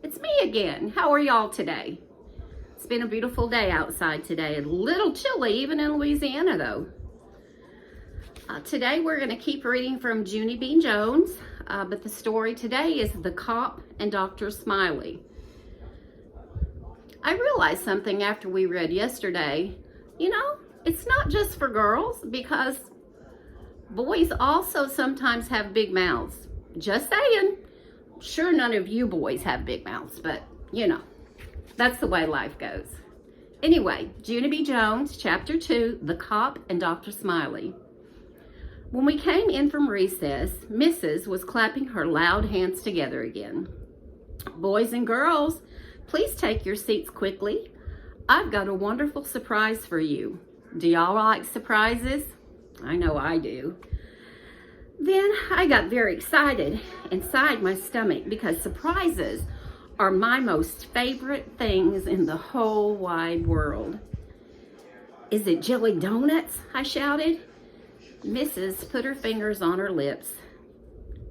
It's me again. How are y'all today? It's been a beautiful day outside today. A little chilly even in Louisiana though. Today we're going to keep reading from Junie B Jones, but the story today is The Cop and Dr. Smiley. I realized something after we read yesterday. You know, it's not just for girls, because boys also sometimes have big mouths. Just saying. Sure, none of you boys have big mouths, but you know, that's the way life goes. Anyway, Junie B Jones, Chapter 2, The Cop and Dr. Smiley. When we came in from recess, Mrs. was clapping her loud hands together again. Boys and girls, please take your seats quickly. I've got a wonderful surprise for you. Do y'all like surprises? I know I do. Then I got very excited inside my stomach because surprises are my most favorite things in the whole wide world. Is it jelly donuts? I shouted. Mrs. put her fingers on her lips.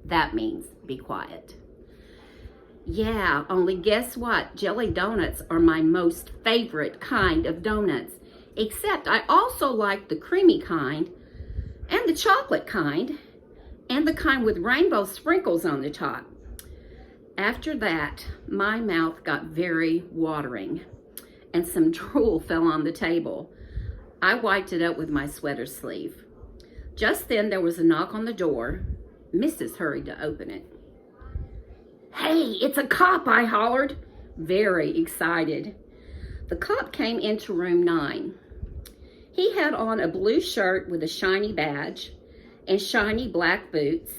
That means be quiet. Yeah, only guess what? Jelly donuts are my most favorite kind of donuts. Except I also like the creamy kind, and the chocolate kind, and the kind with rainbow sprinkles on the top. After that, my mouth got very watering, and some drool fell on the table. I wiped it up with my sweater sleeve. Just then there was a knock on the door. Mrs. hurried to open it. Hey, it's a cop, I hollered, very excited. The cop came into room 9. He had on a blue shirt with a shiny badge and shiny black boots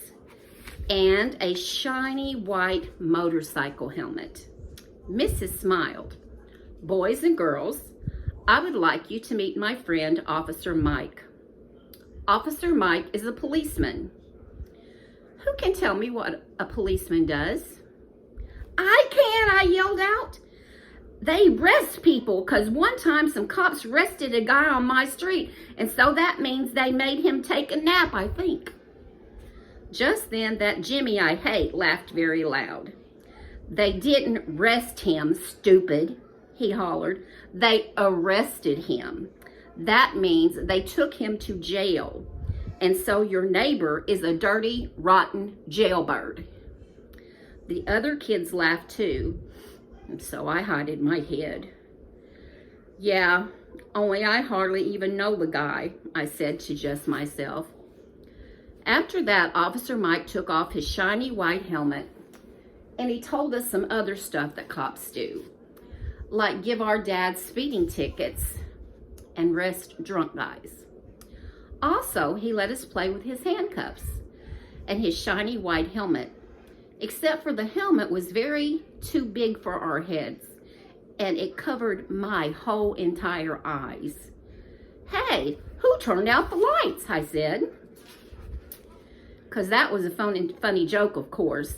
and a shiny white motorcycle helmet. Mrs. smiled. Boys and girls, I would like you to meet my friend, Officer Mike. Officer Mike is a policeman. Who can tell me what a policeman does? I can, I yelled out. They arrest people, because one time some cops arrested a guy on my street, and so that means they made him take a nap, I think. Just then, that Jimmy I hate laughed very loud. They didn't arrest him, stupid, he hollered. They arrested him. That means they took him to jail. And so your neighbor is a dirty, rotten jailbird. The other kids laughed too, and so I hided my head. Yeah, only I hardly even know the guy, I said to just myself. After that, Officer Mike took off his shiny white helmet, and he told us some other stuff that cops do, like give our dads speeding tickets and arrest drunk guys. Also, he let us play with his handcuffs and his shiny white helmet, except for the helmet was very too big for our heads, and it covered my whole entire eyes. Hey, who turned out the lights? I said. Because that was a funny joke, of course.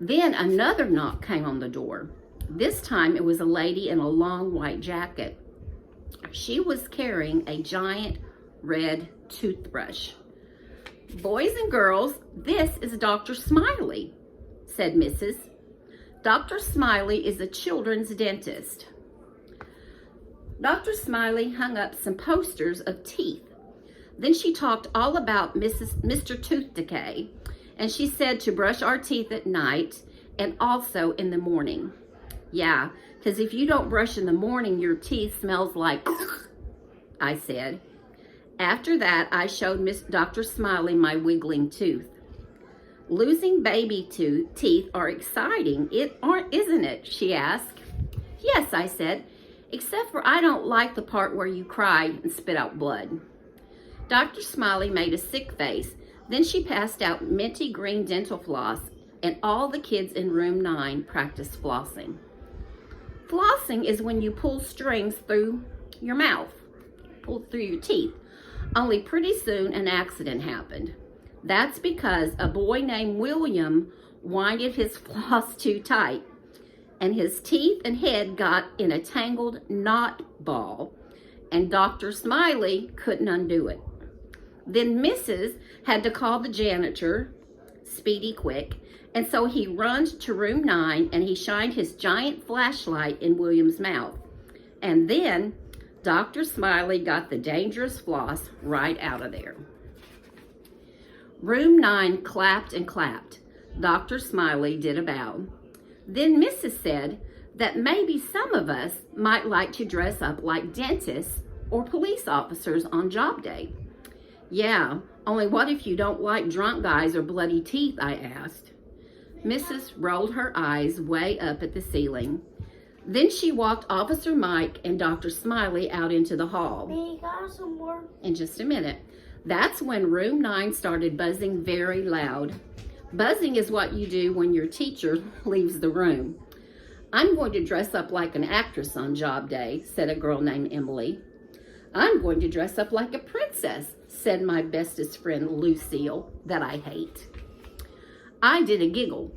Then another knock came on the door. This time it was a lady in a long white jacket. She was carrying a giant red toothbrush. Boys and girls, this is Dr. Smiley, said Mrs. Dr. Smiley is a children's dentist. Dr. Smiley hung up some posters of teeth. Then she talked all about Mr. Tooth Decay, and she said to brush our teeth at night and also in the morning. Yeah, because if you don't brush in the morning, your teeth smells like I said. After that, I showed Dr. Smiley my wiggling tooth. Losing baby teeth are exciting, isn't it? She asked. Yes, I said, except for I don't like the part where you cry and spit out blood. Dr. Smiley made a sick face. Then she passed out minty green dental floss, and all the kids in room 9 practiced flossing. Flossing is when you pull strings through your mouth, pull through your teeth. Only pretty soon an accident happened. That's because a boy named William winded his floss too tight, and his teeth and head got in a tangled knot ball, and Dr. Smiley couldn't undo it. Then Mrs. had to call the janitor, speedy quick. And so he runs to room 9 and he shined his giant flashlight in William's mouth. And then Dr. Smiley got the dangerous floss right out of there. Room 9 clapped and clapped. Dr. Smiley did a bow. Then Mrs. said that maybe some of us might like to dress up like dentists or police officers on job day. Yeah, only what if you don't like drunk guys or bloody teeth, I asked. Mrs. rolled her eyes way up at the ceiling. Then she walked Officer Mike and Dr. Smiley out into the hall. May I got some more? In just a minute. That's when room 9 started buzzing very loud. Buzzing is what you do when your teacher leaves the room. I'm going to dress up like an actress on job day, said a girl named Emily. I'm going to dress up like a princess, said my bestest friend Lucille, that I hate. I did a giggle.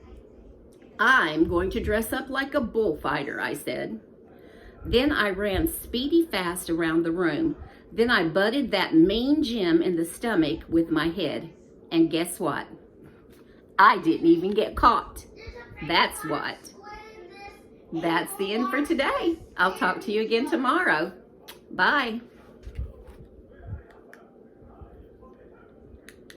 I'm going to dress up like a bullfighter, I said. Then I ran speedy fast around the room. Then I butted that mean Jim in the stomach with my head. And guess what? I didn't even get caught. That's what. That's the end for today. I'll talk to you again tomorrow. Bye.